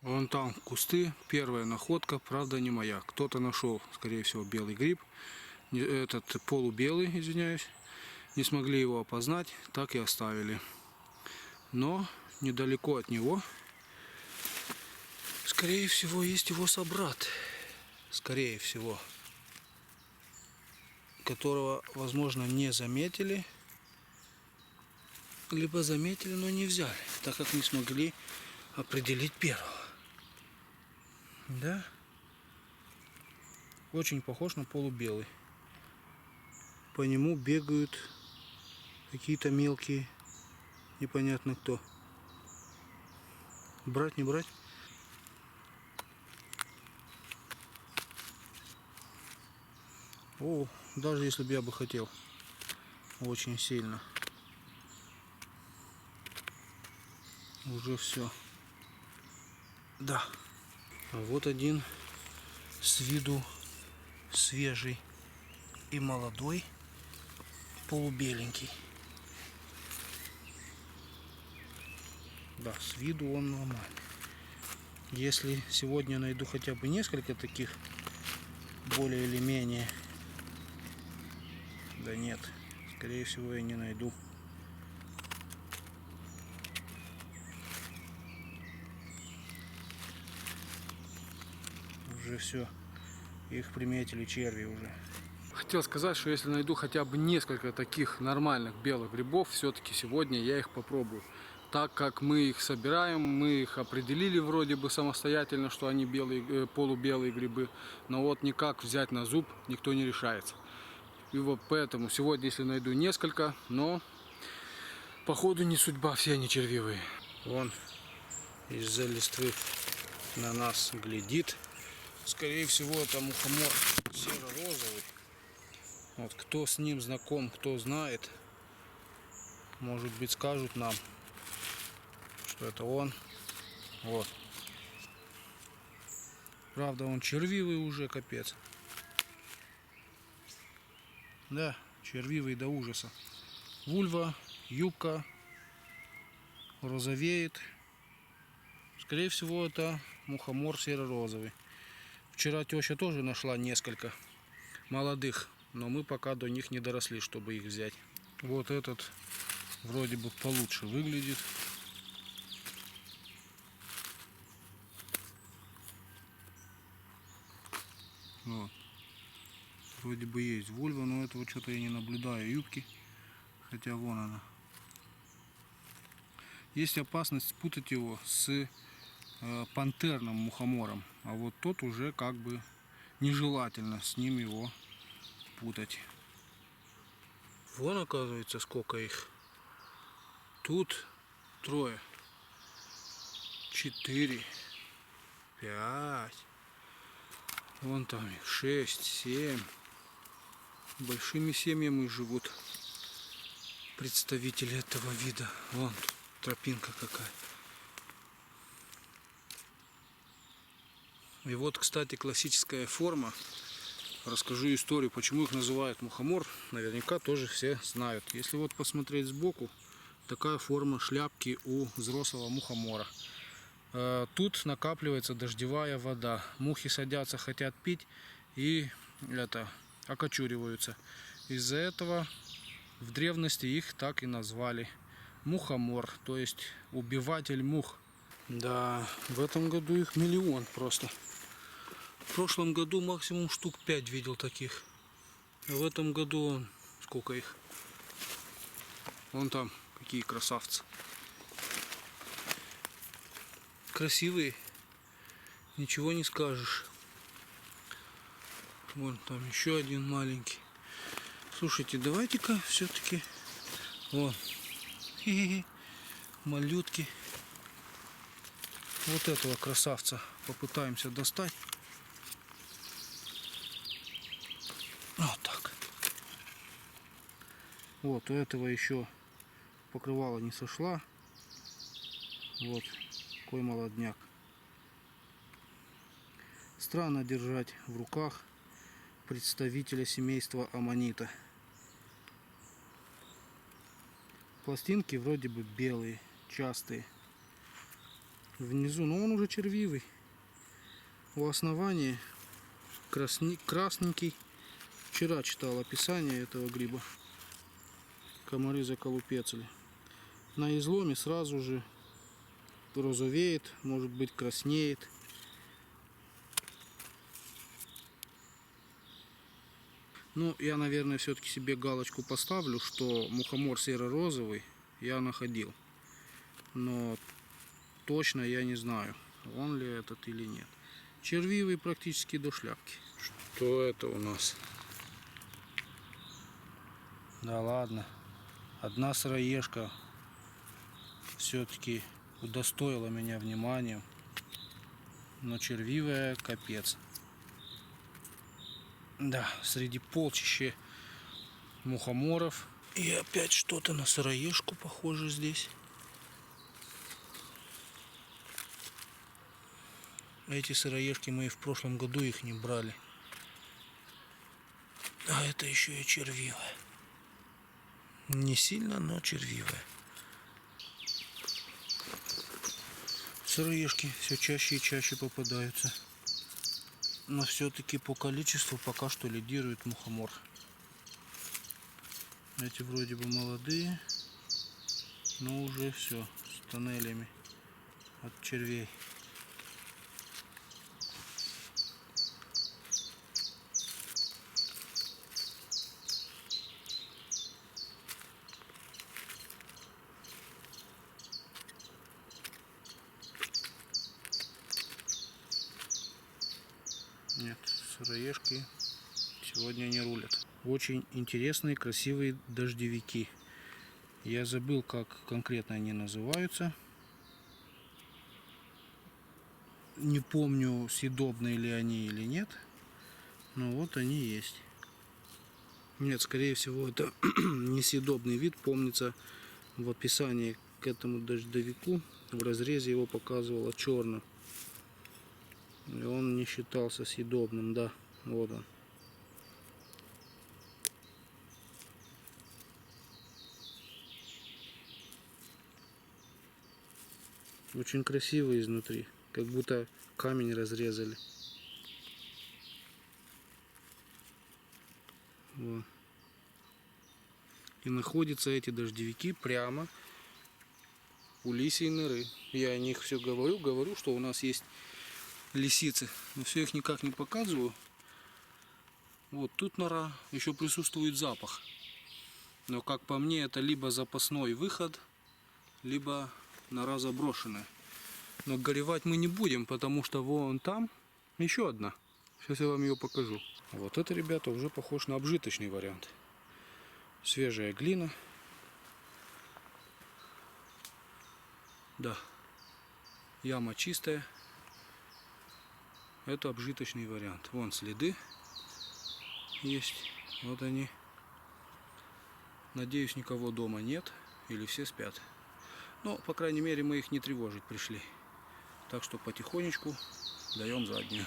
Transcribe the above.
Вон там кусты, первая находка, правда не моя. Кто-то нашел, скорее всего, белый гриб, этот полубелый, извиняюсь. Не смогли его опознать, так и оставили. Но недалеко от него, скорее всего, есть его собрат. Скорее всего. Которого, возможно, не заметили. Либо заметили, но не взяли, так как не смогли определить первого. Да? Очень похож на полубелый. По нему бегают какие-то мелкие, непонятно кто. Брать, не брать? О, даже если бы я бы хотел. Очень сильно. Уже все. Да. А вот один с виду свежий и молодой, полубеленький. Да, с виду он нормальный. Если сегодня найду хотя бы несколько таких, более или менее, да нет, скорее всего я не найду. Уже все, их приметили черви уже. Хотел сказать, что если найду хотя бы несколько таких нормальных белых грибов, все-таки сегодня я их попробую. Так как мы их собираем, мы их определили вроде бы самостоятельно, что они белые, полубелые грибы, но вот никак взять на зуб никто не решается. И вот поэтому сегодня, если найду несколько, но походу не судьба, все они червивые. Вон из-за листвы на нас глядит. Скорее всего, это мухомор серо-розовый. Вот кто с ним знаком, кто знает, может быть, скажут нам, что это он. Вот. Правда, он червивый уже, капец. Да, червивый до ужаса. Вульва, юбка розовеет. Скорее всего, это мухомор серо-розовый. Вчера теща тоже нашла несколько молодых, но мы пока до них не доросли, чтобы их взять. Вот этот вроде бы получше выглядит. Вот. Вроде бы есть вульва, но этого что-то я не наблюдаю юбки. Хотя вон она. Есть опасность спутать его с пантерным мухомором. А вот тот уже как бы нежелательно с ним его путать. Вон, оказывается, сколько их. Тут трое. 4. 5. Вон там 6, 7. Большими семьями живут представители этого вида. Вон тут тропинка какая. И вот, кстати, классическая форма. Расскажу историю, почему их называют мухомор. Наверняка тоже все знают. Если вот посмотреть сбоку, такая форма шляпки у взрослого мухомора. Тут накапливается дождевая вода. Мухи садятся, хотят пить и окочуриваются. Из-за этого в древности их так и назвали. Мухомор, то есть убиватель мух. Да, в этом году их миллион просто. В прошлом году максимум штук 5 видел таких. А в этом году сколько их? Вон там какие красавцы. Красивые. Ничего не скажешь. Вон там еще один маленький. Слушайте, давайте-ка все-таки. Вон. Малютки. Вот этого красавца попытаемся достать. Вот так. Вот, у этого еще покрывало не сошла. Вот, какой молодняк. Странно держать в руках представителя семейства аммонита. Пластинки вроде бы белые, частые. внизу, но он уже червивый. У основания красненький. Вчера читал описание этого гриба. Комары заколупецали. На изломе сразу же розовеет, может быть краснеет. Ну, я, наверное, все-таки себе галочку поставлю, что мухомор серо-розовый я находил. Но точно я не знаю, он ли этот или нет. Червивый практически до шляпки. Что это у нас? Да ладно. Одна сыроежка все-таки удостоила меня вниманием. Но червивая капец. Да, среди полчища мухоморов. И опять что-то на сыроежку похоже здесь. Эти сыроежки мы и в прошлом году их не брали. А это еще и червивая. Не сильно, но червивая. Сыроежки все чаще и чаще попадаются. Но все-таки по количеству пока что лидирует мухомор. Эти вроде бы молодые, но уже все с тоннелями от червей. Нет, сыроежки сегодня не рулят. Очень интересные, красивые дождевики. Я забыл, как конкретно они называются. Не помню, съедобные ли они или нет. Но вот они есть. Нет, скорее всего, это несъедобный вид. Помнится, в описании к этому дождевику в разрезе его показывало черным. И он не считался съедобным, да. Вот он. Очень красивый изнутри, как будто камень разрезали. Вот. И находятся эти дождевики прямо у лисьей норы. Я о них все говорю, что у нас есть лисицы, но все их никак не показываю. Вот тут нора, еще присутствует запах. Но как по мне, это либо запасной выход, либо нора заброшенная. Но горевать мы не будем, потому что вон там еще одна. Сейчас я вам ее покажу. Вот это, ребята, уже похож на обжиточный вариант. Свежая глина. Да, яма чистая. Это обжиточный вариант. Вон следы есть. Вот они. Надеюсь, никого дома нет. Или все спят. Но, по крайней мере, мы их не тревожить пришли. Так что потихонечку даем заднюю.